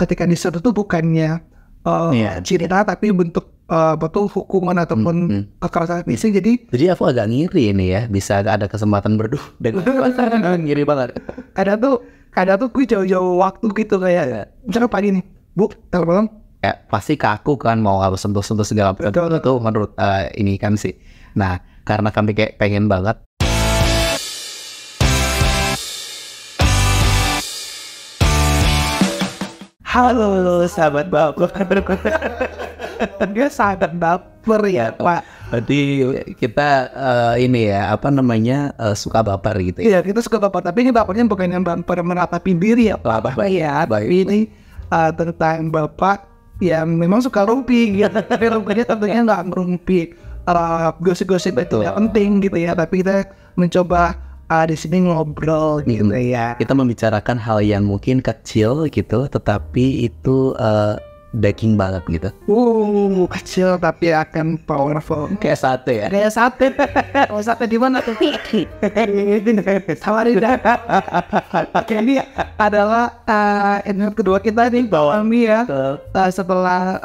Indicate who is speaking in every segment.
Speaker 1: ketika diserut itu bukannya cerita tapi bentuk betul hukuman ataupun kekerasan fisik.
Speaker 2: Jadi aku agak ngiri ini ya, bisa ada kesempatan berdua dengan ngiri banget.
Speaker 1: Kadang tuh gue jauh-jauh waktu gitu kayak misalnya pagi nih, Bu, telepon.
Speaker 2: Ya, pasti kaku kan, mau harus sentuh-sentuh segala macam itu menurut ini kan sih. Nah, karena kami kayak pengen banget.
Speaker 1: Halo sahabat baper. Dia sahabat baper ya Pak.
Speaker 2: Berarti kita ini ya suka baper gitu
Speaker 1: Iya,
Speaker 2: ya.
Speaker 1: kita suka baper, tapi ini bapernya bukan yang baper meratapi diri ya Pak. Ya, ini tentang bapak yang memang suka rumpi gitu. Tapi rumpinya tentunya nggak merumpi gosip-gosip itu tidak penting gitu ya. Tapi kita mencoba di sini ngobrol gitu ya.
Speaker 2: Kita membicarakan hal yang mungkin kecil gitu, tetapi itu daging banget gitu.
Speaker 1: Kecil tapi akan powerful.
Speaker 2: Kayak sate ya.
Speaker 1: Kayak sate. Oh, sate di mana tuh? Tawarin dah. Ini adalah episode kedua kita nih Bawami ya. Setelah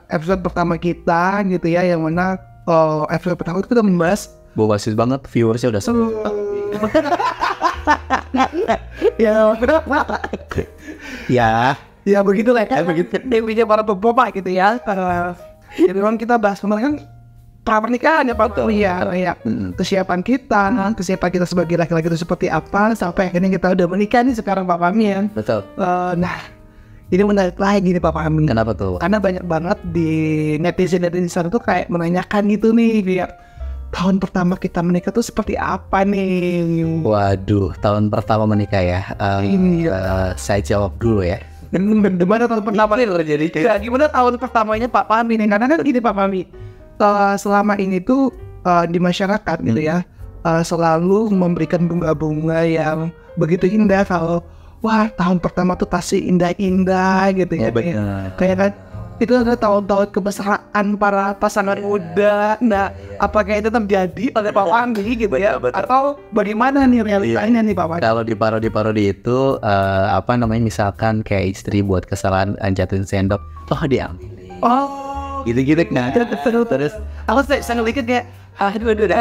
Speaker 1: episode pertama kita gitu ya, yang mana episode pertama itu kita membahas
Speaker 2: basis banget, viewersnya udah
Speaker 1: ya begitulah ya, begitu dewinya para bapak gitu ya. Jadi memang kita bahas kemarin pernikahan ya Pak tuh ya, kesiapan kita sebagai laki-laki itu seperti apa sampai akhirnya kita udah menikah nih sekarang Pak Fahmi ya.
Speaker 2: Betul.
Speaker 1: Nah, ini menarik lagi nih Pak Fahmi.
Speaker 2: Kenapa tuh?
Speaker 1: Karena banyak banget di netizen tuh kayak menanyakan gitu nih, kayak tahun pertama kita menikah tuh seperti apa nih?
Speaker 2: Waduh, tahun pertama menikah ya. Saya jawab dulu ya.
Speaker 1: Gimana tahun pertama nih terjadi? Gimana tahun pertamanya Pak Fahmi nih? Karena kan gini Pak Fahmi, selama ini tuh di masyarakat gitu ya, selalu memberikan bunga-bunga yang begitu indah. Kalau wah tahun pertama tuh pasti indah-indah gitu ya. Kayak kan itu adalah tahun-tahun kemesraan para pasangan muda. Nah, apakah itu terjadi oleh Pak Fahmi gitu ya? Atau bagaimana nih realitanya nih Pak Fahmi?
Speaker 2: Kalau di parodi itu misalkan kayak istri buat kesalahan jatuhin sendok, diambil. Gitu kan.
Speaker 1: Terus aku saya ngeliat kayak aduh beda.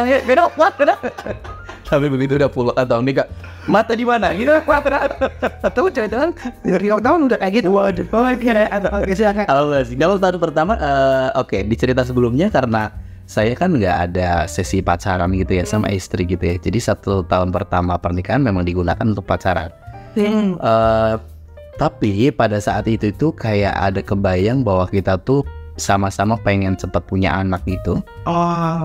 Speaker 2: Tapi begitu udah pulang atau nikah, mata di mana? Gitu.
Speaker 1: Atau jangan dari tahun udah kayak gitu. Waduh,
Speaker 2: Kalau tahun pertama, di cerita sebelumnya karena saya kan nggak ada sesi pacaran gitu ya sama istri gitu ya. Jadi 1 tahun pertama pernikahan memang digunakan untuk pacaran. Tapi pada saat itu kayak ada kebayang bahwa kita tuh sama-sama pengen cepat punya anak gitu.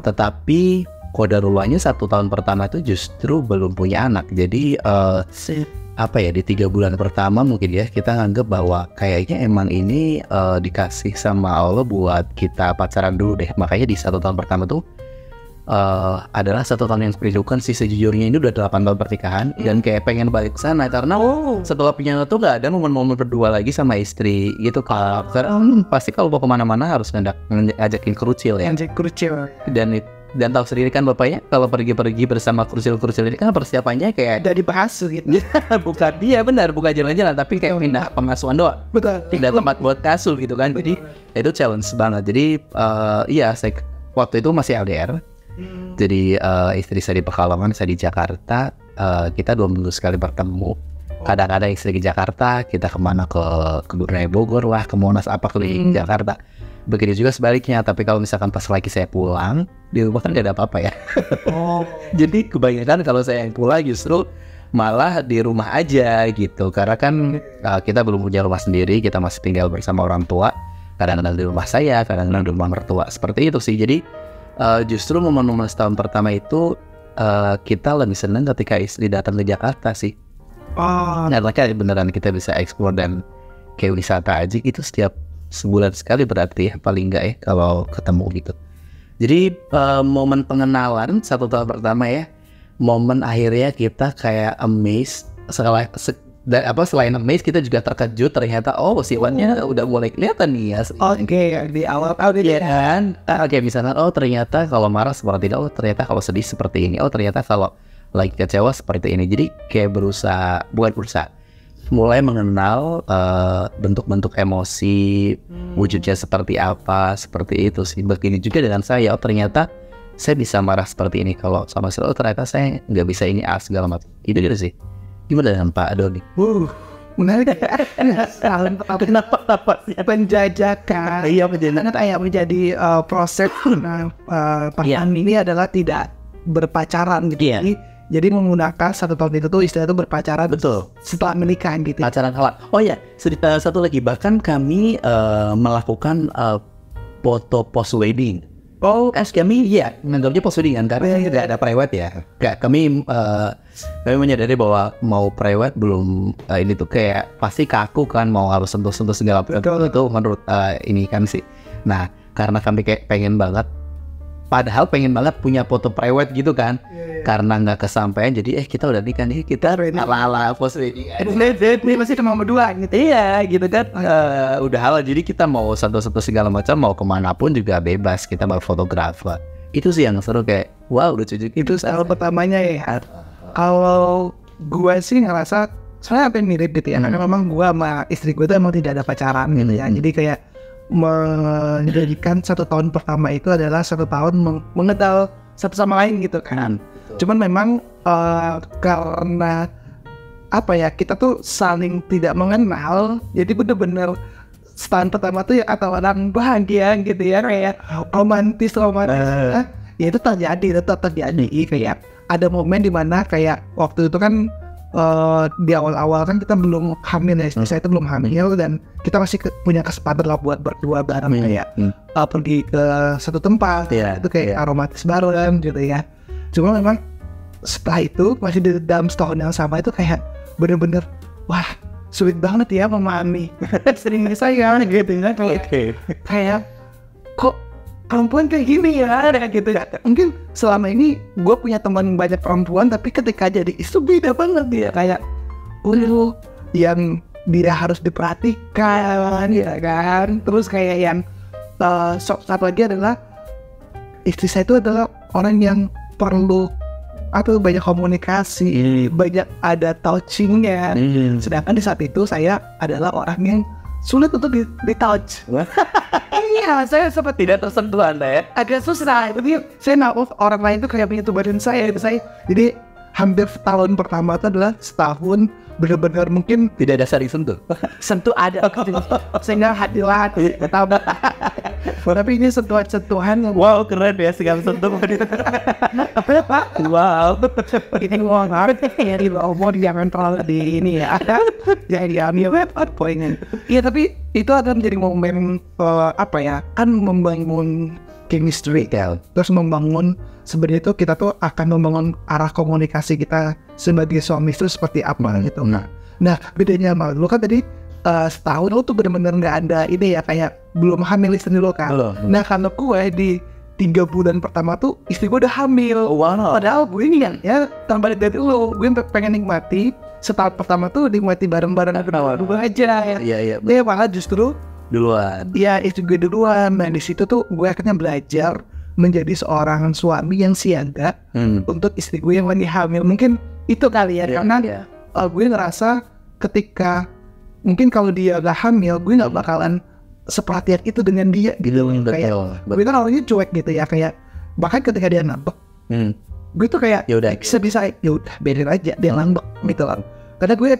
Speaker 2: Tetapi kodarullahnya 1 tahun pertama itu justru belum punya anak. Jadi di 3 bulan pertama mungkin ya kita nganggep bahwa kayaknya emang ini dikasih sama Allah buat kita pacaran dulu deh. Makanya di 1 tahun pertama tuh adalah 1 tahun yang merindukan sih sejujurnya. Ini udah 8 tahun pernikahan dan kayak pengen balik ke sana karena setelah punya anak tuh nggak ada momen-momen berdua lagi sama istri gitu. Pasti kalau mau kemana-mana harus ngajakin kerucil ya. Dan tahu sendiri kan bapaknya kalau pergi-pergi bersama kursil-kursil ini kan persiapannya kayak
Speaker 1: udah dibahas gitu.
Speaker 2: Bukan jalan-jalan tapi kayak pindah pengasuhan doang.
Speaker 1: Betul.
Speaker 2: Pindah tempat buat kasul gitu kan. Jadi itu challenge banget. Jadi saya waktu itu masih LDR. Jadi istri saya di Pekalongan, saya di Jakarta. Kita 2 minggu sekali bertemu. Kadang-kadang istri di Jakarta, kita kemana ke Kebun Raya Bogor lah, ke Monas keliling Jakarta. Begitu juga sebaliknya, tapi kalau misalkan pas lagi saya pulang di rumah kan gak ada apa-apa ya. Jadi kebanyakan kalau saya yang pulang justru malah di rumah aja gitu. Karena kan kita belum punya rumah sendiri, kita masih tinggal bersama orang tua. Kadang-kadang di rumah saya, kadang-kadang di rumah mertua. Seperti itu sih. Jadi justru momen-momen setahun pertama itu kita lebih senang ketika istri datang ke Jakarta sih. Karena kan beneran kita bisa explore dan kayak wisata aja gitu setiap sebulan sekali berarti ya paling enggak ya kalau ketemu gitu. Jadi momen pengenalan 1 tahun pertama ya, momen akhirnya kita kayak amazed. Selain amazed kita juga terkejut ternyata sifatnya udah mulai kelihatan nih ya.
Speaker 1: Di awal ya
Speaker 2: kan. Misalkan ternyata kalau marah seperti ini, ternyata kalau sedih seperti ini, ternyata kalau lagi kecewa seperti ini. Jadi kayak mulai mengenal bentuk-bentuk emosi, wujudnya seperti apa, seperti itu sih. Begini juga dengan saya, oh ternyata saya bisa marah seperti ini. Kalau sama saya, oh ternyata saya nggak bisa ini segala macam. Itu gitu sih. Gimana dengan Pak Doni?
Speaker 1: Menarik. Kenapa penjajakan?
Speaker 2: Iya, penjajakan.
Speaker 1: Menjadi proses pasangan ini adalah tidak berpacaran gitu. Jadi menggunakan 1 tahun itu tuh istilah itu berpacaran.
Speaker 2: Betul.
Speaker 1: Setelah menikah gitu.
Speaker 2: Pacaran halal. Oh ya, satu lagi, bahkan kami melakukan foto post wedding. Oh, kami menganggapnya post wedding kan, karena tidak ada private ya. Kami menyadari bahwa mau private belum, ini tuh kayak pasti kaku kan, mau harus sentuh-sentuh segala macam. Itu menurut ini kan sih. Nah, karena kami kayak pengen banget punya foto private gitu kan. Karena nggak kesampaian, jadi kita udah nikah nih, kita ala-ala post wedding.
Speaker 1: Ini masih cuma berdua gitu.
Speaker 2: Iya gitu kan, udah halal, jadi kita mau satu-satu segala macam, mau kemanapun juga bebas, kita mau fotografer. Itu sih yang seru, kayak wow lucu juga.
Speaker 1: Itu style pertamanya ya. Kalau gue sih ngerasa soalnya apa yang mirip gitu ya, karena memang gue sama istri gue tuh emang tidak ada pacaran gitu ya. Jadi kayak menjadikan 1 tahun pertama itu adalah 1 tahun mengenal satu sama lain gitu kan. Cuman memang karena apa ya, kita tuh saling tidak mengenal, jadi bener-bener setahun pertama tuh ya kata orang bahagia gitu ya, kayak romantis ya itu tetap terjadi. Kayak ada momen dimana kayak waktu itu kan di awal-awal kan kita belum hamil ya, saya itu belum hamil, dan kita masih punya kesempatan lah buat berdua bareng kayak pergi ke satu tempat itu kayak aromatis bareng gitu ya. Cuma memang setelah itu masih di dalam setahun yang sama itu kayak bener-bener wah sulit banget ya memahami sering saya gitu ya, kayak kok perempuan kayak gini ya gitu ya. Mungkin selama ini gue punya teman banyak perempuan, tapi ketika jadi istri beda banget dia, kayak yang dia harus diperhatikan ya kan. Terus kayak yang satu lagi adalah istri saya itu adalah orang yang perlu banyak komunikasi, banyak ada touchingnya. Sedangkan di saat itu saya adalah orang yang sulit untuk di-touch. Iya, saya sempat tidak tersentuh Anda ya. Agak susah. Tapi saya naruh orang lain itu kayak menyentuh badan saya. Jadi hampir tahun pertama itu adalah setahun benar-benar mungkin
Speaker 2: tidak ada saling sentuh.
Speaker 1: Sentuh ada, sehingga hadilah pertama. Tapi ini sentuhan-sentuhan yang
Speaker 2: wow keren ya, segala sentuh.
Speaker 1: Pak, wow, ini ngomong ya di bawah jangan terlalu di ini ya. Jadi ambil poinnya. Iya, tapi itu akan menjadi momen kan membangun chemistry ya. Terus membangun sebenarnya itu kita tuh akan membangun arah komunikasi kita sebagai suami istri seperti apa gitu. Nah bedanya sama lu kan tadi setahun lu tuh bener-bener nggak ada ini ya, kayak belum hamil istri lu kan. Nah kalau gue di 3 bulan pertama tuh istri gue udah hamil. Padahal gue ini ya tambah dari lu, gue pengen nikmati setahun pertama tuh nikmati bareng-bareng gue aja ya.
Speaker 2: Iya.
Speaker 1: Dia malah justru
Speaker 2: duluan.
Speaker 1: Iya, istri gue duluan. Nah di situ tuh gue akhirnya belajar menjadi seorang suami yang siaga untuk istri gue yang lagi hamil. Mungkin itu kali ya, karena gue ngerasa ketika mungkin kalau dia gak hamil, gue gak bakalan seperhatian itu dengan dia gitu. Kayak gue kan orangnya cuek gitu ya, kayak bahkan ketika dia ngambek, gue tuh kayak bisa yaudah biarin aja dia ngambek gitu lah. Karena gue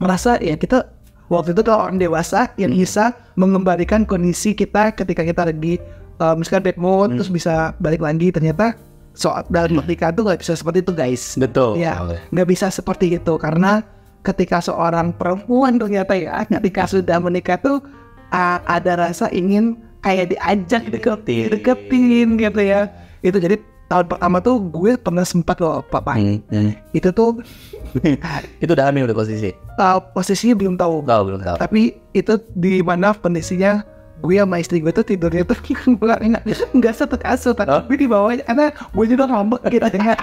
Speaker 1: merasa ya kita waktu itu kalau orang dewasa yang bisa mengembalikan kondisi kita ketika kita lagi misalkan bad mood, terus bisa balik lagi. Ternyata soal dalam pernikahan tuh gak bisa seperti itu guys.
Speaker 2: Betul.
Speaker 1: Ya, gak bisa seperti itu, karena ketika seorang perempuan ternyata ya ketika sudah menikah tuh ada rasa ingin kayak diajak deketin gitu ya. Itu jadi tahun pertama tuh gue pernah sempat loh papa. Itu tuh
Speaker 2: itu udah hamil udah
Speaker 1: posisinya belum tahu. Tapi itu di mana kondisinya gue sama istri gue tuh tidurnya tuh nggak satu kasur, tapi di bawahnya karena gue juga ngambek gitu ya.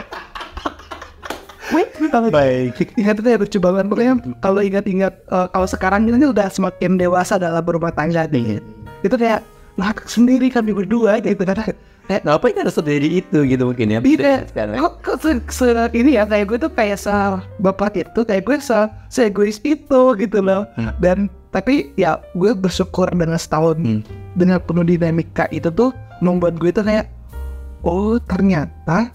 Speaker 1: Baik. Ingat itu ya lucu banget. Pokoknya kalau ingat-ingat kalau sekarang ini udah semakin dewasa dalam berumah tangga nih. Itu kayak ngakak sendiri kami berdua gitu, karena
Speaker 2: Ngapain harus sendiri itu gitu mungkin ya?
Speaker 1: Tidak,
Speaker 2: Sekarang.
Speaker 1: kok ini ya kayak gue tuh kayak bapak itu kayak gue egois itu gitu loh. Dan tapi ya gue bersyukur dengan setahun dengan penuh dinamika itu tuh membuat gue tuh kayak oh ternyata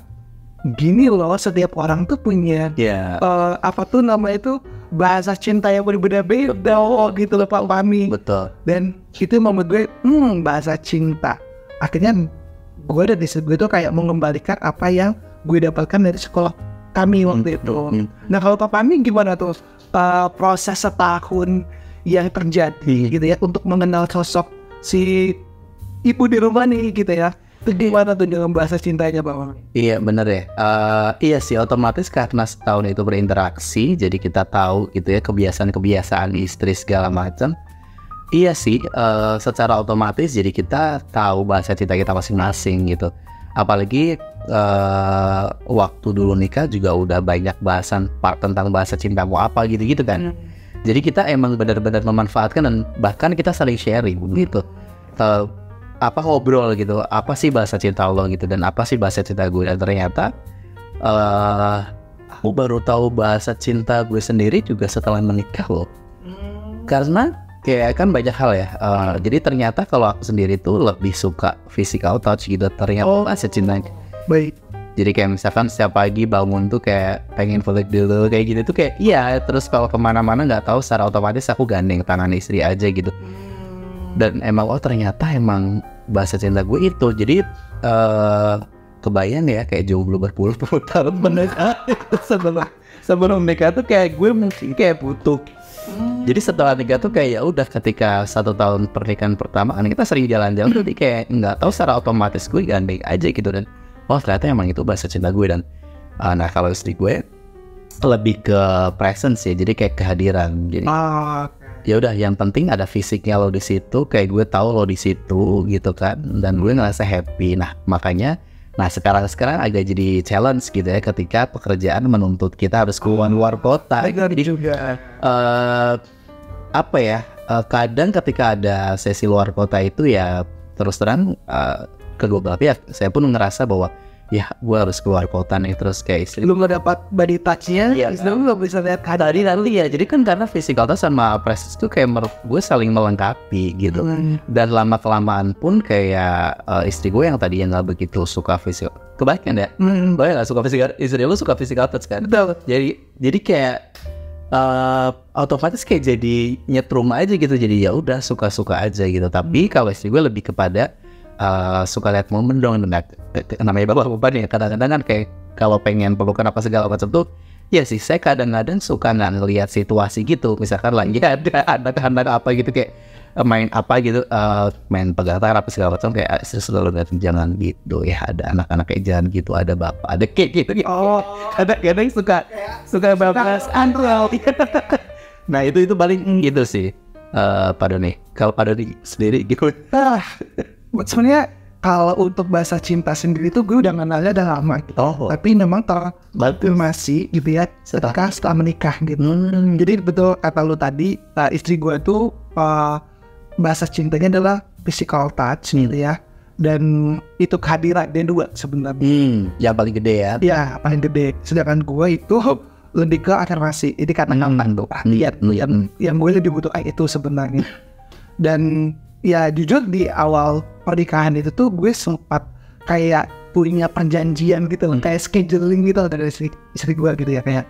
Speaker 1: gini loh, setiap orang tuh punya apa tuh namanya itu bahasa cinta yang berbeda-beda gitu loh Pak Fahmi.
Speaker 2: Betul.
Speaker 1: Dan itu membuat gue bahasa cinta. Akhirnya gue dan istri gue tuh kayak mengembalikan apa yang gue dapatkan dari sekolah kami waktu itu. Nah kalau Pak Fahmi gimana tuh proses setahun yang terjadi gitu ya untuk mengenal sosok si ibu di rumah nih gitu ya? Itu gimana tuh dengan bahasa cintanya Pak Fahmi?
Speaker 2: Iya bener ya. Iya sih, otomatis karena setahun itu berinteraksi, jadi kita tahu gitu ya kebiasaan istri segala macam. Iya sih, secara otomatis jadi kita tahu bahasa cinta kita masing-masing gitu. Apalagi waktu dulu nikah juga udah banyak bahasan tentang bahasa cintamu apa gitu-gitu kan. Jadi kita emang benar-benar memanfaatkan dan bahkan kita saling sharing gitu. Ngobrol gitu, apa sih bahasa cinta lo gitu dan apa sih bahasa cinta gue. Dan ternyata aku baru tahu bahasa cinta gue sendiri juga setelah menikah loh. Karena kayak kan banyak hal ya, jadi ternyata kalau aku sendiri tuh lebih suka physical touch gitu ternyata bahasa cintanya.
Speaker 1: Baik.
Speaker 2: Jadi kayak misalkan setiap pagi bangun tuh kayak pengen peluk dulu kayak gitu tuh kayak iya. Terus kalau kemana-mana nggak tahu secara otomatis aku gandeng tangan istri aja gitu. Dan emang ternyata emang bahasa cinta gue itu. Jadi kebayang ya kayak jomblo berpuluh-puluh tahun menikah. Sebelum nikah tuh kayak gue mungkin kayak butuh. Jadi setelah nikah tuh kayak ya udah ketika 1 tahun pernikahan pertama kan kita sering jalan-jalan tuh kayak nggak tahu secara otomatis gue gandeng aja gitu. Dan ternyata emang itu bahasa cinta gue. Dan nah kalau istri gue lebih ke presence ya, jadi kayak kehadiran. Jadi ya udah yang penting ada fisiknya lo di situ, kayak gue tahu lo di situ gitu kan, dan gue ngerasa happy. Nah makanya sekarang agak jadi challenge gitu ya ketika pekerjaan menuntut kita harus keluar kota. Jadi kadang ketika ada sesi luar kota itu ya terus terang kedua belah pihak saya pun ngerasa bahwa ya gue harus keluar kota nih. Terus kayak istri
Speaker 1: lu nggak dapat body touch-nya, istri lu nggak bisa lihat
Speaker 2: tadi ya. Jadi kan karena physical touch sama presence itu kayak menurut gue saling melengkapi gitu. Dan lama kelamaan pun kayak istri gue yang tadi yang nggak begitu suka physical, kebaikan ya, banyak nggak suka physical, istri lu suka physical touch kan.
Speaker 1: Betul.
Speaker 2: Jadi kayak otomatis kayak jadi nyetrum aja gitu. Jadi ya udah suka-suka aja gitu. Tapi kalau istri gue lebih kepada suka lihat momen dong. Namanya bapak-bapak nih kadang-kadang kan kayak kalau pengen pelukan apa segala macam tuh ya sih saya kadang-kadang suka nggak ngelihat situasi gitu. Misalkan lagi ada anak-anak apa gitu kayak main apa gitu, main pegang tangan apa segala macam, kayak selalu lihat jangan gitu ya, ada anak-anak kayak jangan gitu, ada bapak ada kayak gitu. Kadang suka bapak antral. Nah itu paling gitu sih Pak Doni. Kalau Pak Doni sendiri gitu.
Speaker 1: Sebenarnya kalau untuk bahasa cinta sendiri tuh gue udah kenalnya udah lama gitu. Tapi memang terkonfirmasi gitu ya setelah menikah gitu. Jadi betul kata lu tadi, istri gue tuh bahasa cintanya adalah physical touch gitu ya. Dan itu kehadiran dia dua sebenarnya.
Speaker 2: Yang paling gede ya.
Speaker 1: Iya paling gede. Sedangkan gue itu lebih ke afirmasi. Ini kata-kata tuh yang gue lebih butuh itu sebenarnya. Dan ya jujur di awal pernikahan itu tuh gue sempat kayak punya perjanjian gitu loh, kayak scheduling gitu dari istri gue gitu ya, kayak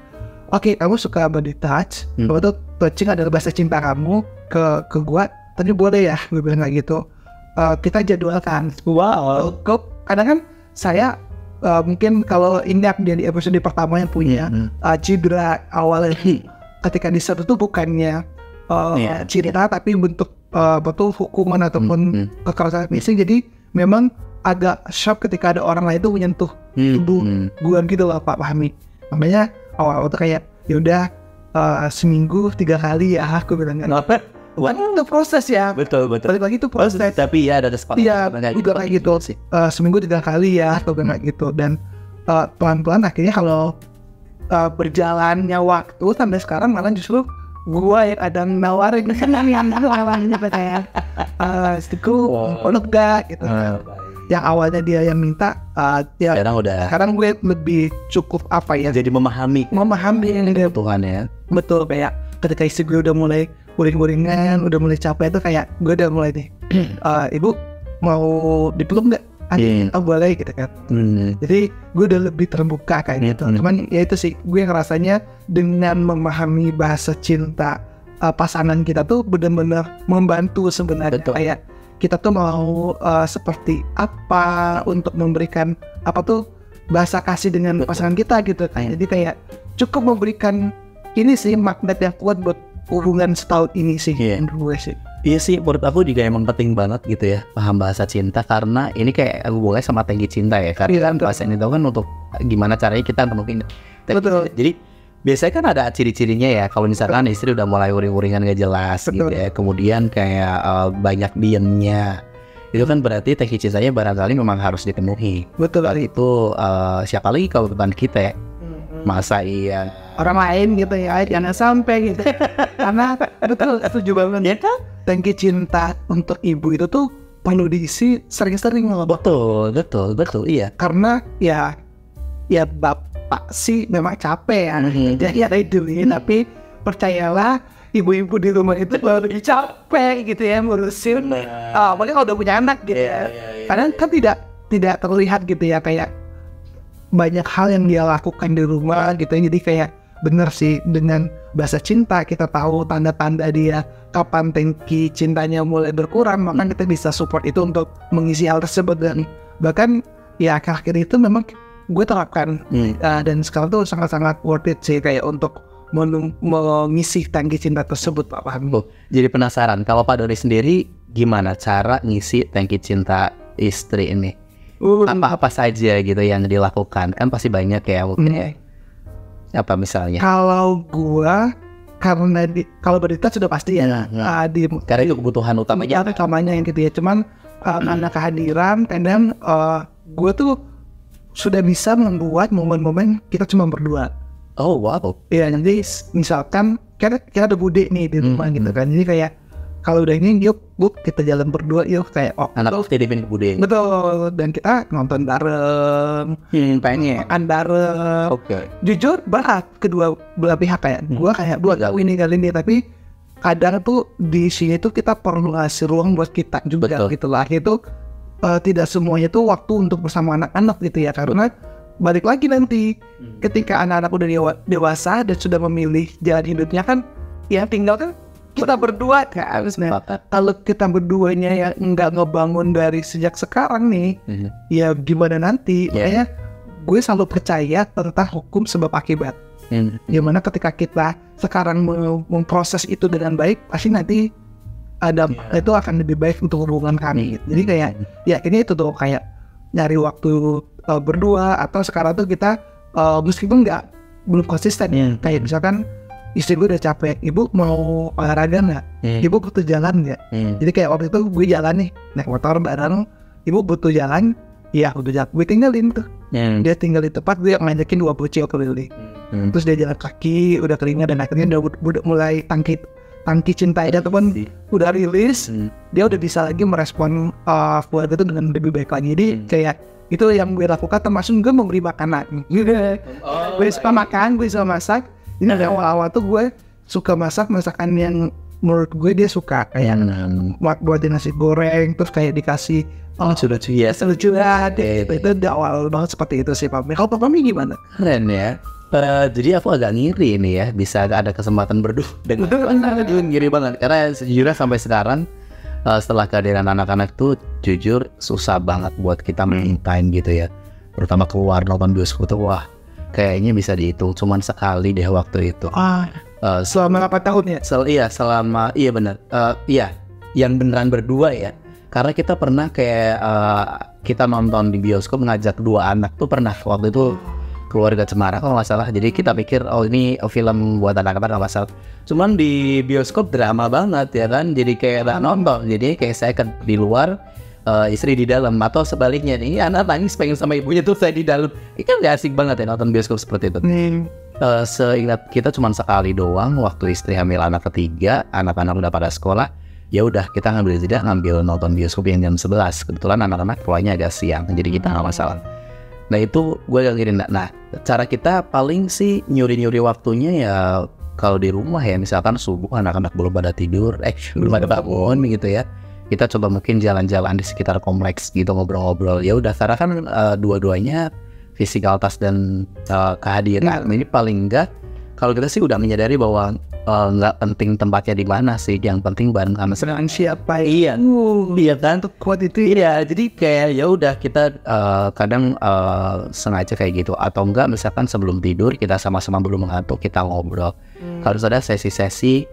Speaker 1: oke, kamu suka body touch, kamu tuh touching adalah bahasa cinta kamu ke gue, tadi boleh ya gue bilang kayak gitu, kita jadwalkan. Wow. Kadang kan saya mungkin kalau ini di episode pertama yang punya cedera awalnya ketika diserut tuh bukannya cerita tapi bentuk betul hukuman ataupun kekerasan fisik. Jadi memang agak shock ketika ada orang lain tuh menyentuh tubuh gue gitu loh Pak Fahmi. Makanya awal tuh kayak yaudah seminggu 3 kali ya aku bilang kan. Itu proses ya.
Speaker 2: Betul.
Speaker 1: Balik lagi itu proses.
Speaker 2: Tapi ya ada sepatu.
Speaker 1: Iya, juga kayak gitu sih. Seminggu 3 kali ya aku bilang gitu. Dan pelan-pelan akhirnya kalau berjalannya waktu sampai sekarang malah justru gua yang ada nawarin yang lawannya percaya istriku lega gitu. yang awalnya dia yang minta, ya sekarang gue lebih cukup apa ya,
Speaker 2: jadi memahami
Speaker 1: yang dia
Speaker 2: Tuhan ya.
Speaker 1: betul. Kayak ketika istri gue udah mulai uring-uringan, udah mulai capek itu kayak gue udah mulai nih, ibu mau dipeluk nggak? Oh boleh gitu kan. Jadi gue udah lebih terbuka kayak gitu. Cuman ya itu sih, gue ngerasanya dengan memahami bahasa cinta pasangan kita tuh benar-benar membantu sebenarnya. Kayak kita tuh mau seperti apa untuk memberikan apa tuh bahasa kasih dengan pasangan kita gitu. Jadi kayak cukup memberikan ini sih magnet yang kuat buat hubungan setahun ini sih menurut gue sih.
Speaker 2: Iya sih, menurut aku juga emang penting banget gitu ya paham bahasa cinta, karena ini kayak hubungannya sama tangki cinta ya. Karena bahasa itu kan untuk gimana caranya kita menuhin.
Speaker 1: Betul.
Speaker 2: Jadi biasanya kan ada ciri-cirinya ya, kalau misalkan istri udah mulai uring-uringan gak jelas gitu ya, kemudian kayak banyak diemnya, itu kan berarti tangki cintanya barangkali memang harus dipenuhi.
Speaker 1: Betul.
Speaker 2: Itu siapa lagi kalau bukan kita ya? Masa iya
Speaker 1: orang lain gitu ya, jangan sampai gitu. Karena betul, setuju banget ya kan, tangki cinta untuk ibu itu tuh perlu diisi sering-sering.
Speaker 2: Betul, iya.
Speaker 1: Karena ya bapak sih memang capek ya, jadi ada iduin, tapi percayalah ibu-ibu di rumah itu lebih capek gitu ya ngurusin. Mungkin kalau udah punya anak gitu ya. Karena kan tidak terlihat gitu ya, kayak banyak hal yang dia lakukan di rumah gitu. Jadi kayak bener sih, dengan bahasa cinta kita tahu tanda-tanda dia kapan tangki cintanya mulai berkurang, maka kita bisa support itu untuk mengisi hal tersebut. Dan bahkan ya akhir-akhir itu memang gue terapkan, dan sekarang tuh sangat-sangat worth it sih kayak untuk mengisi tangki cinta tersebut, Pak Fahmi.
Speaker 2: Jadi penasaran, kalau Pak Doni sendiri gimana cara ngisi tangki cinta istri ini? Apa saja gitu yang dilakukan? Kan pasti banyak ya mungkin. Apa misalnya?
Speaker 1: Kalau gua, karena kalau berita sudah pasti ya,
Speaker 2: karena itu kebutuhan utamanya.
Speaker 1: Utamanya yang gitu ya. Cuman karena kehadiran, kadang gua tuh sudah bisa membuat momen-momen kita cuma berdua.
Speaker 2: Oh wow.
Speaker 1: Iya, nanti misalkan kita ada bude nih di rumah gitu kan. Jadi kayak kalau udah ini, yuk bu kita jalan berdua yuk, kayak
Speaker 2: anak titipin ke bude.
Speaker 1: Betul, dan kita nonton bareng, makan bareng. Jujur berat kedua belah pihak, kayak gua kayak ini kali ini, tapi kadang tuh di sini tuh kita perlu ngasih ruang buat kita juga gitu lah. Itu tidak semuanya tuh waktu untuk bersama anak-anak gitu ya, karena balik lagi nanti ketika anak-anak udah dewasa dan sudah memilih jalan hidupnya kan, ya tinggal kan kita berdua kan. Kalau kita berduanya ya nggak ngebangun dari sejak sekarang nih, ya gimana nanti? Makanya gue selalu percaya tentang hukum sebab akibat. Gimana ketika kita sekarang memproses itu dengan baik, pasti nanti itu akan lebih baik untuk hubungan kami. Jadi kayak ya ini itu tuh kayak nyari waktu berdua, atau sekarang tuh kita meskipun belum konsisten, kayak misalkan istri gue udah capek, ibu mau olahraga nggak? Ibu butuh jalan nggak? Jadi kayak waktu itu gue jalan nih, naik motor bareng, ibu butuh jalan, iya udah jalan, gue tinggalin tuh. Dia tinggal di tempat, gue ngajakin 2 bocil keliling. Terus dia jalan kaki, udah keringat, dan akhirnya udah mulai tangki cintanya teman udah rilis, dia udah bisa lagi merespon keluarga itu dengan lebih baik lagi. Jadi kayak itu yang gue lakukan, termasuk gue memberi makanan. Gue suka makan, gue suka masak. Ini dari awal-awal tuh gue suka masakan yang menurut gue dia suka, kayak buatin nasi goreng, terus kayak dikasih lucu-lucuan. Itu dari awal banget seperti itu sih Pak. Kalau Pak Fahmi gimana?
Speaker 2: Keren ya. Jadi aku agak ngiri ini ya, bisa ada kesempatan berdua dengan ngiri banget, karena sejujurnya sampai sekarang setelah kehadiran anak-anak tuh jujur susah banget buat kita maintain gitu ya, terutama keluar nonton bioskop tuh wah kayaknya bisa dihitung cuman sekali deh waktu itu.
Speaker 1: Selama 8 tahun ya?
Speaker 2: Iya benar. Yang beneran berdua ya. Karena kita pernah kayak kita nonton di bioskop ngajak 2 anak tuh pernah waktu itu, Keluarga Cemara kalau nggak salah. Jadi kita pikir ini film buat anak-anak nggak masalah. Cuman di bioskop drama banget ya kan. Jadi kayak nonton. Jadi kayak saya kan di luar, istri di dalam, atau sebaliknya nih anak nangis pengen sama ibunya tuh saya di dalam. Ini kan gak asik banget ya nonton bioskop seperti itu. Seingat kita cuma sekali doang waktu istri hamil anak ketiga, anak-anak udah pada sekolah. ya udah kita ngambil nonton bioskop yang jam 11. Kebetulan anak-anak pulangnya agak siang, jadi kita nggak masalah. Nah itu gue gak nah cara kita paling sih nyuri waktunya ya kalau di rumah ya, misalkan subuh anak-anak belum pada tidur, belum pada bangun gitu ya, kita coba mungkin jalan-jalan di sekitar kompleks gitu, ngobrol-ngobrol. Ya udah, karena kan dua-duanya fisikalitas dan kehadiran ini paling enggak, kalau kita sih udah menyadari bahwa nggak penting tempatnya di mana sih, yang penting bareng sama
Speaker 1: Sedang siapa?
Speaker 2: Iya kan,
Speaker 1: Untuk kuat itu.
Speaker 2: iya. Jadi kayak ya udah kita kadang sengaja kayak gitu, atau enggak misalkan sebelum tidur kita sama-sama belum mengantuk, kita ngobrol. Harus ada sesi-sesi,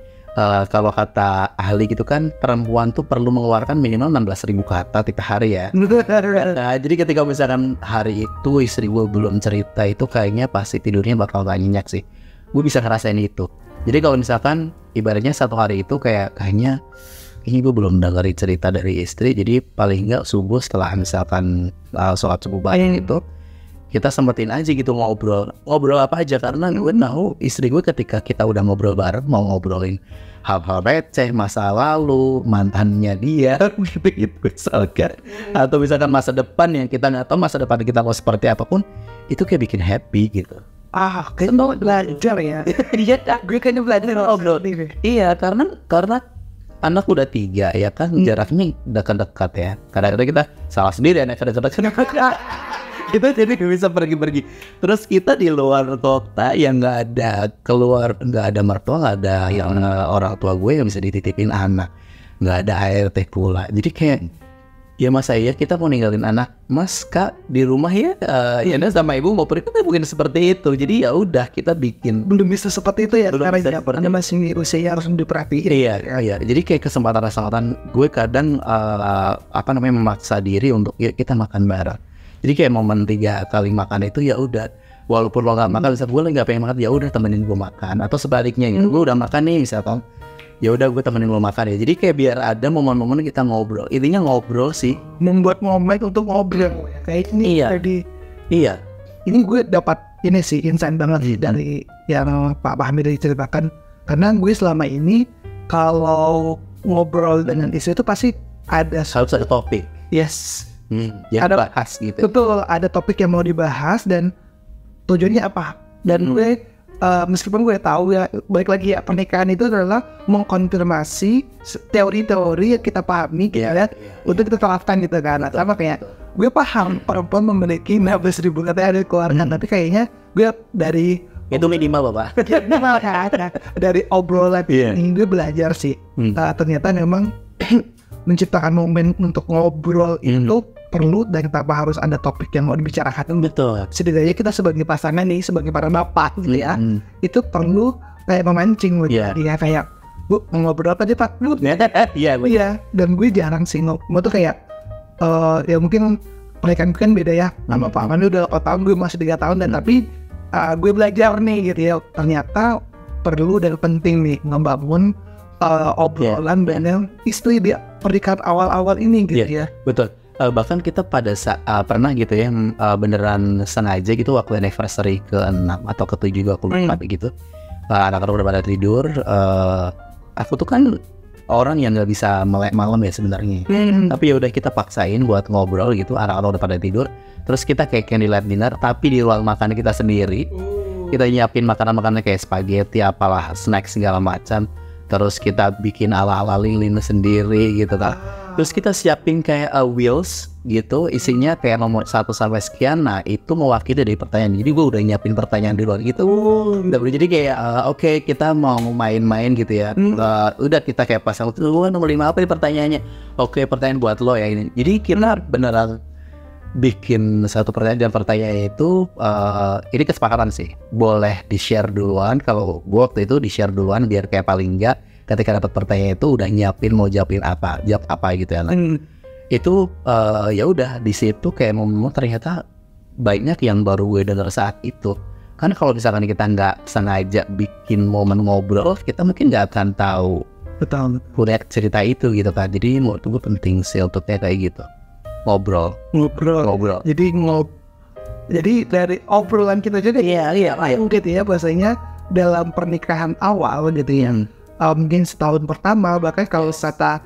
Speaker 2: kalau kata ahli gitu kan, perempuan tuh perlu mengeluarkan minimal 16.000 kata tiap hari ya. Nah, jadi ketika misalkan hari itu istri gue belum cerita, itu kayaknya pasti tidurnya bakal gak nyenyak sih. Gue bisa ngerasain itu. Jadi kalau misalkan ibaratnya satu hari itu kayaknya gue belum dengerin cerita dari istri, jadi paling enggak subuh setelah misalkan sholat subuh bareng itu, kita sempetin aja gitu ngobrol apa aja, karena gue tahu istri gue ketika kita udah ngobrol bareng, mau ngobrolin hal-hal receh, masa lalu, mantannya dia gitu misalkan, atau misalkan masa depan yang kita nggak tahu masa depan kita mau seperti apapun, itu kayak bikin happy gitu.
Speaker 1: Kan mau belajar ya. Iya, gue kayaknya belajar ngobrol nih.
Speaker 2: Iya, karena anak udah 3 ya kan, jaraknya dekat-dekat ya. Kadang-kadang kita salah sendiri, anak kadang-kadang kita jadi gak bisa pergi-pergi. Terus kita di luar kota yang nggak ada mertua, nggak ada yang orang tua gue yang bisa dititipin anak, nggak ada ART pula. Jadi kayak ya masa iya kita mau ninggalin anak, mas kak di rumah ya, ya sama ibu mau pergi, kan mungkin seperti itu. Jadi ya udah kita bikin,
Speaker 1: belum bisa seperti itu ya,
Speaker 2: belum
Speaker 1: karena Anda masih usia harus diperhatiin.
Speaker 2: Iya. Jadi kayak kesempatan gue kadang memaksa diri untuk ya kita makan bareng. Jadi kayak momen 3 kali makan itu ya udah, walaupun lo nggak makan, bisa gue nggak pengen makan, ya udah temenin gue makan, atau sebaliknya gitu, gue udah makan nih misalkan, ya udah gue temenin lo makan ya. Jadi kayak biar ada momen-momen kita ngobrol. Intinya ngobrol sih,
Speaker 1: membuat momen untuk ngobrol kayak ini.
Speaker 2: Iya.
Speaker 1: Ini gue dapat ini sih insight banget sih dari yang Pak Fahmi diceritakan, karena gue selama ini kalau ngobrol dengan istri itu pasti harus
Speaker 2: ada topik.
Speaker 1: Yes.
Speaker 2: Ya ada bahas gitu.
Speaker 1: Betul, ada topik yang mau dibahas dan tujuannya apa. Dan gue meskipun gue tahu ya, balik lagi ya, pernikahan itu adalah mengkonfirmasi teori-teori yang kita pahami gitu ya, untuk kita terapkan gitu kan. Sama kayak gue paham perempuan memiliki 16.000 kata ada keluarga, tapi kayaknya gue dari
Speaker 2: itu minimal Bapak.
Speaker 1: dari obrolan ini gue belajar sih, ternyata memang menciptakan momen untuk ngobrol itu perlu, dan tanpa harus ada topik yang mau dibicarakan.
Speaker 2: Betul.
Speaker 1: Setidaknya kita sebagai pasangan nih, sebagai para bapak gitu ya, itu perlu kayak memancing gitu. Ya kayak, bu mau ngobrol apa aja Pak? Bu. Iya. Dan gue jarang sih ngobrol tuh kayak ya mungkin pernikahan kan beda ya. Sama Pak Fahmi udah 4 tahun, gue masih 3 tahun, dan tapi gue belajar nih gitu ya, ternyata perlu dan penting nih ngebangun obrolan dengan istri di pernikahan awal-awal ini gitu ya. Betul.
Speaker 2: Bahkan kita pada saat pernah gitu ya, beneran sengaja gitu waktu anniversary ke-6 atau ke-7 juga aku lupa gitu, anak-anak udah pada tidur, aku tuh kan orang yang nggak bisa melek malam ya sebenarnya, tapi ya udah kita paksain buat ngobrol gitu, anak-anak udah pada tidur, terus kita kayak candlelight dinner tapi di ruang makan kita sendiri. Kita nyiapin makanan-makanan kayak spaghetti, apalah, snack segala macam, terus kita bikin ala-ala lilin sendiri gitu kan. Terus kita siapin kayak wheels gitu, isinya kayak nomor 1 sampai sekian. Nah itu mewakili dari pertanyaan. Jadi gue udah nyiapin pertanyaan di luar gitu. Jadi kayak oke, kita mau main-main gitu ya. Udah kita kayak pasang tuh, nomor 5 apa nih pertanyaannya? Oke, pertanyaan buat lo ya ini. Jadi kita beneran bikin satu pertanyaan, dan pertanyaannya itu ini kesepakatan sih, boleh di-share duluan. Kalau gue waktu itu di-share duluan biar kayak paling enggak ketika dapat pertanyaan itu udah nyiapin mau jawab apa gitu ya. Itu ya udah di situ kayak mau ternyata banyak yang baru gue dengar saat itu. Karena kalau misalkan kita nggak sengaja bikin momen ngobrol, kita mungkin nggak akan tahu punya cerita itu gitu kan. Jadi menurut gue penting sih untuk kayak gitu, ngobrol.
Speaker 1: Jadi dari obrolan kita juga gitu ya bahasanya dalam pernikahan awal gitu ya. mungkin setahun pertama. Bahkan kalau kata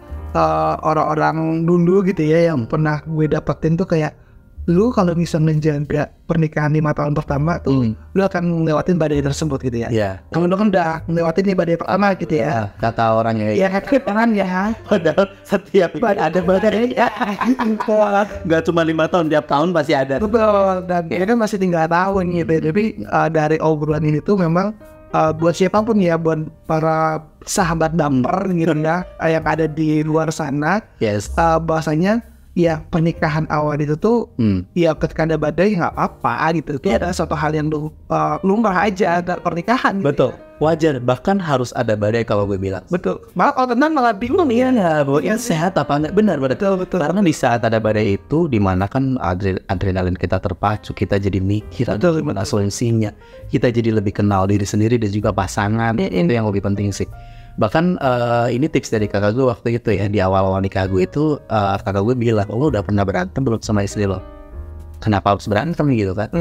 Speaker 1: orang-orang dulu gitu ya yang pernah gue dapetin tuh kayak, lu kalau bisa menjaga pernikahan 5 tahun pertama tuh lu akan ngelewatin badai tersebut gitu ya. Kalau lu kan udah ngelewatin nih badai pertama gitu ya.
Speaker 2: Kata orangnya.
Speaker 1: Ya kan ya.
Speaker 2: Padahal setiap ada badai ya. Gak cuma 5 tahun, tiap tahun pasti ada.
Speaker 1: Betul. Dan ya kan masih tinggal tahun gitu. Tapi dari obrolan ini tuh memang buat siapapun ya, buat para sahabat damper gitu ya yang ada di luar sana, bahwasanya ya pernikahan awal itu tuh ya ketika ada badai nggak apa-apa gitu. Itu adalah suatu hal yang lumrah aja dalam pernikahan.
Speaker 2: Betul, wajar, bahkan harus ada badai kalau gue bilang.
Speaker 1: Betul. Malah kalau tenang malah bingung ya.
Speaker 2: Ya sehat apa enggak? Benar.
Speaker 1: Betul.
Speaker 2: Karena di saat ada badai itu, dimana kan adrenalin kita terpacu, kita jadi mikir gimana solusinya, kita jadi lebih kenal diri sendiri dan juga pasangan. Itu yang lebih penting sih. Bahkan ini tips dari kakak gue waktu itu ya, di awal-awal nikah gue itu kakak gue bilang, lo udah pernah berantem belum sama istri lo? Kenapa harus berantem gitu kan?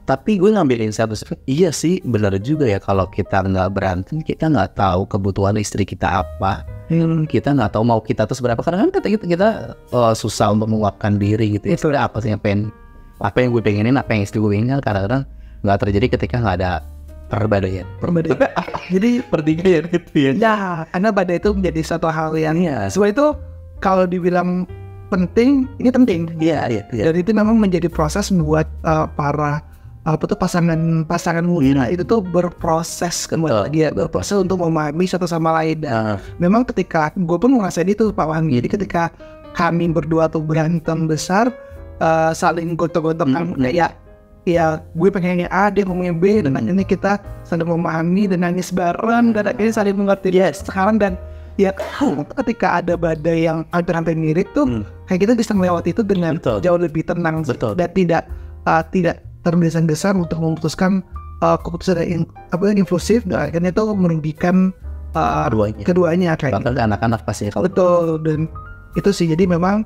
Speaker 2: Tapi gue ngambil insight, iya sih benar juga ya, kalau kita nggak berantem kita nggak tahu kebutuhan istri kita apa, kita nggak tahu mau kita tuh seberapa, karena kan kita susah untuk menguapkan diri gitu. Itu apa sih apa yang gue pengenin, apa yang istri gue pengen, kadang-kadang nggak terjadi ketika nggak ada perbedaan.
Speaker 1: Jadi
Speaker 2: pertikaian gitu ya.
Speaker 1: Ya, karena badai itu menjadi satu hal yang sebab itu kalau dibilang penting, ini penting.
Speaker 2: Iya.
Speaker 1: Dan itu memang menjadi proses buat para pasangan muda itu tuh berproses kembali lagi ya, berproses untuk memahami satu sama lain. Memang ketika gue pun ngerasain itu Pak Wahmi. Jadi ketika kami berdua tuh berantem besar, saling gontok-gontokan kayak ya gue pengennya A, dia ngomongnya B, dan akhirnya kita saling memahami dan nangis bareng dan akhirnya saling mengerti. Sekarang dan ya ketika ada badai yang hampir mirip tuh, kayak kita bisa melewati itu dengan jauh lebih tenang dan tidak tergesa-gesa untuk memutuskan keputusan yang impulsif, dan akhirnya itu merugikan keduanya kayak
Speaker 2: gitu. Anak-anak pasti kalau
Speaker 1: betul. Dan itu sih, jadi memang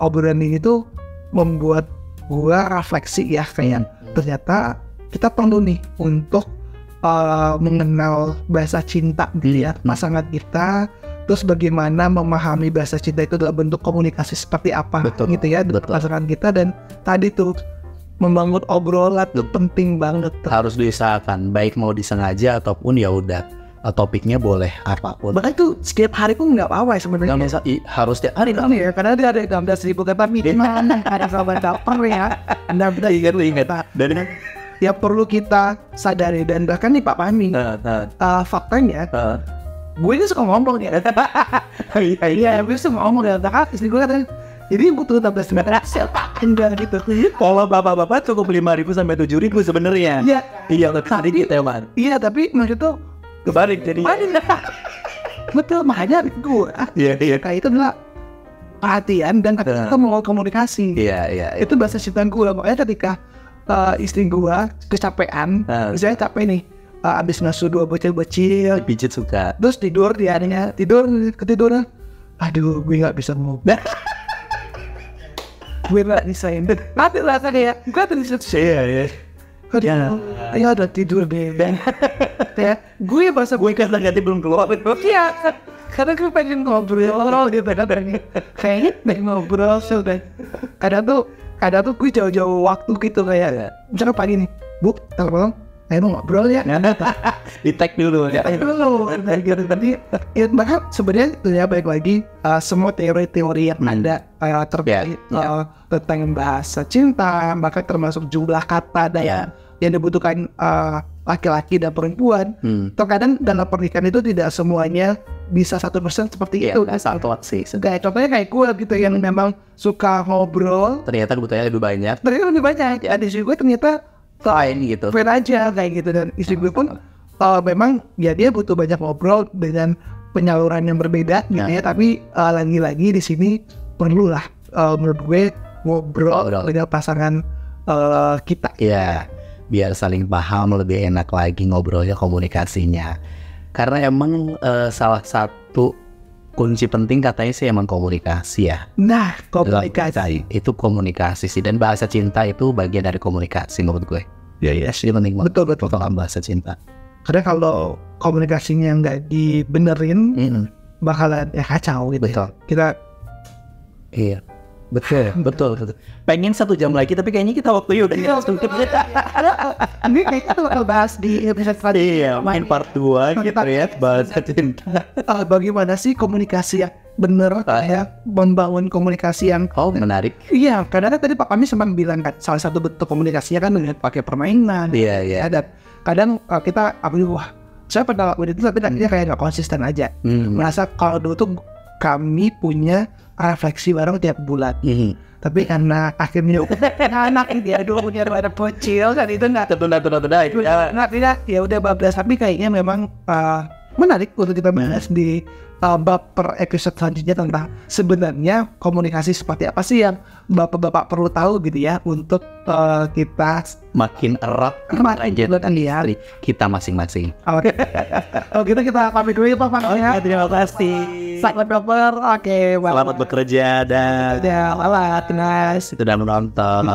Speaker 1: obrolan ini tuh membuat gua refleksi ya, kayak ternyata kita perlu nih untuk mengenal bahasa cinta gitu ya pasangan kita, terus bagaimana memahami bahasa cinta itu dalam bentuk komunikasi seperti apa gitu ya dengan pasangan kita. Dan tadi tuh membangun obrolan tuh penting banget tuh.
Speaker 2: Harus diusahakan, baik mau disengaja ataupun ya udah topiknya boleh apapun.
Speaker 1: Bahkan tuh setiap hari pun nggak apa-apa sebenarnya.
Speaker 2: Harus tiap hari
Speaker 1: dong ya, karena dia ada 16.000 kata minimal ada sahabat dapur ya. Anda ingat. Dan yang perlu kita sadari, dan bahkan nih Pak Fahmi, faktanya gue ini suka ngomong ya. Iya, gue suka ngomong ya. Istri gue katanya, jadi butuh 16 meter enggak gitu.
Speaker 2: Kalau bapak-bapak cukup 5.000 sampai 7.000 sebenarnya. Iya, tadi kita ya man.
Speaker 1: Iya, tapi maksud tuh
Speaker 2: kebalik jadi.
Speaker 1: Betul, makanya gue.
Speaker 2: Iya.
Speaker 1: Kayak itu adalah perhatian dan kita mau komunikasi.
Speaker 2: Iya.
Speaker 1: Itu bahasa cinta gue. Makanya ketika istri gue kecapean, misalnya capek nih, abis ngasuh 2 bocil-bocil,
Speaker 2: pijit suka.
Speaker 1: Terus tidur, ketiduran. Aduh, gue nggak bisa ngomong. Gue gak disain. Nanti rasanya ya, gue terus
Speaker 2: iya.
Speaker 1: Ya udah tidur deh. Ya, gue bahasa
Speaker 2: gue kata-kata belum keluar.
Speaker 1: Iya, karena gue pengen ngobrol gitu kan. Kayaknya pengen ngobrol sudah. Kadang tuh gue jauh-jauh waktu gitu kayak. Misalnya pagi nih, Bu, telepon. Ayo ngobrol ya.
Speaker 2: Di tag dulu ya.
Speaker 1: Tadi ya, bahkan sebenarnya itu ya, balik lagi semua teori-teori yang ada terkait tentang bahasa cinta, bahkan termasuk jumlah kata dan yang dibutuhkan laki-laki dan perempuan. Terkadang dalam pernikahan itu tidak semuanya bisa 100% seperti itu.
Speaker 2: Satu sih.
Speaker 1: Contohnya kayak gue gitu yang memang suka ngobrol.
Speaker 2: Ternyata kebutuhannya lebih banyak.
Speaker 1: Ya, di sini gue ternyata
Speaker 2: lain gitu.
Speaker 1: Fair aja kayak gitu. Dan istri gue pun memang ya dia butuh banyak ngobrol dengan penyaluran yang berbeda gitu ya. Tapi lagi-lagi di sini perlulah menurut gue ngobrol dengan pasangan kita.
Speaker 2: Iya, biar saling paham lebih enak lagi ngobrolnya, komunikasinya. Karena emang salah satu kunci penting katanya sih emang komunikasi ya.
Speaker 1: Nah, komunikasi
Speaker 2: itu komunikasi sih, dan bahasa cinta itu bagian dari komunikasi menurut gue. Iya sih penting banget.
Speaker 1: Betul.
Speaker 2: Tentang bahasa cinta.
Speaker 1: Karena kalau komunikasinya nggak dibenerin, bakalan ya kacau gitu.
Speaker 2: Betul.
Speaker 1: Kita
Speaker 2: Iya. Betul. Pengen 1 jam lagi tapi kayaknya kita waktunya udah
Speaker 1: ini kayaknya tuh bakal bahas di episode
Speaker 2: iya, main part 2 kita lihat bahas cinta.
Speaker 1: bagaimana sih komunikasi yang bener, ya membangun komunikasi yang
Speaker 2: Menarik.
Speaker 1: iya, karena tadi Pak Fahmi sempat bilang kan salah satu bentuk komunikasinya kan dengan pakai permainan.
Speaker 2: Iya.
Speaker 1: Dan kadang saya pernah lakuin itu tapi akhirnya kayak nggak konsisten aja. Merasa kalau dulu tuh kami punya refleksi bareng tiap bulan. Tapi karena akhirnya anak dia dulu punya anak bocil kan itu nggak
Speaker 2: Tunda itu
Speaker 1: tidak ya udah bablas, tapi kayaknya memang menarik untuk kita bahas di bab per episode selanjutnya tentang sebenarnya komunikasi seperti apa sih yang bapak-bapak perlu tahu gitu ya untuk kita
Speaker 2: makin erat aja kita masing-masing.
Speaker 1: Oke. Oh gitu, kita pamit dulu ya Pak Fahmi.
Speaker 2: Terima kasih.
Speaker 1: Sangat proper. Oke,
Speaker 2: Selamat bekerja dan
Speaker 1: udah lewat, guys.
Speaker 2: sudah menonton.